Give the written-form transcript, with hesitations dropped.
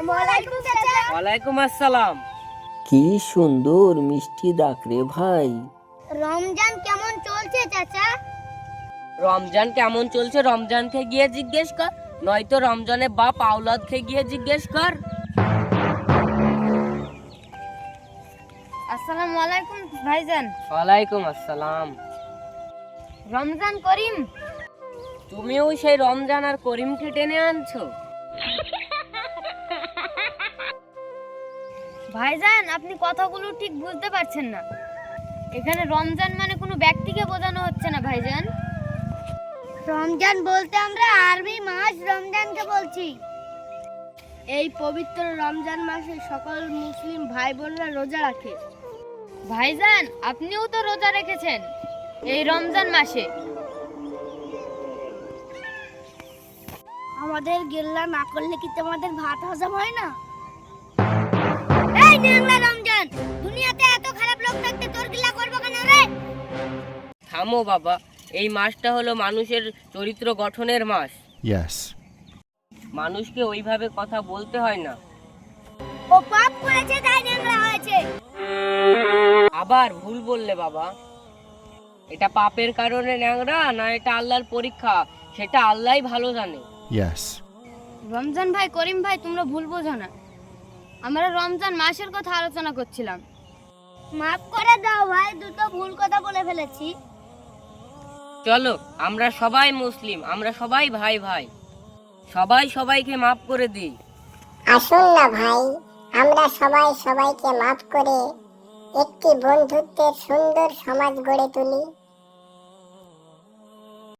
আসসালামু আলাইকুম চাচা। ওয়ালাইকুম আসসালাম। কি সুন্দর মিষ্টি ডাক রে ভাই। রমজান কেমন চলছে চাচা? রমজান কেমন চলছে রমজানকে গিয়ে জিজ্ঞেস কর, নয়তো রমজানের বাপ আওলাদকে গিয়ে জিজ্ঞেস কর। আসসালামু আলাইকুম ভাইজান। ওয়ালাইকুম আসসালাম। রমজান করিম। তুমিও সেই রমজান আর করিমকে টেনে আনছো? ভাইজান আপনি কথাগুলো ঠিক বুঝতে পারছেন না। এখানে রমজান মানে কোনো ব্যক্তিকে বোঝানো হচ্ছে না ভাইজান। রমজান বলতে আমরা আরবি মাস রমজানকে বলছি। এই পবিত্র রমজান মাসে সকল মুসলিম ভাই বোনরা রোজা রাখে। ভাইজান আপনিও তো রোজা রেখেছেন এই রমজান মাসে। আমাদের গিল্লা না করলে কি তোমাদের ভাত হজম হয় না? এই নেংলা রমজান, দুনিয়াতে এত খারাপ লোক থাকতে তোর গিল্লা করবো কেন রে? থামো বাবা, এই মাসটা হলো মানুষের চরিত্র গঠনের মাস। Yes. মানুষকে ওইভাবে কথা বলতে হয় না। ও পাপ করেছে তাই নেংলা হয়েছে। আবার ভুল বললে বাবা। এটা পাপের কারণে ন্যাংরা না এটা আল্লাহর পরীক্ষা, সেটা আল্লাহই ভালো জানে। Yes. রমজান ভাই, করিম ভাই, তোমরা ভুল বোঝো না। আমরা রমজান মাসের কথা আলোচনা করছিলাম। মাফ করে দাও ভাই, দুটো ভুল কথা বলে ফেলেছি। চলো, আমরা সবাই মুসলিম, আমরা সবাই ভাই ভাই, সবাই সবাইকে মাফ করে দিই। আসুন না ভাই, আমরা সবাই সবাইকে মাফ করে একটি বন্ধুত্বের সুন্দর সমাজ গড়ে তুলি।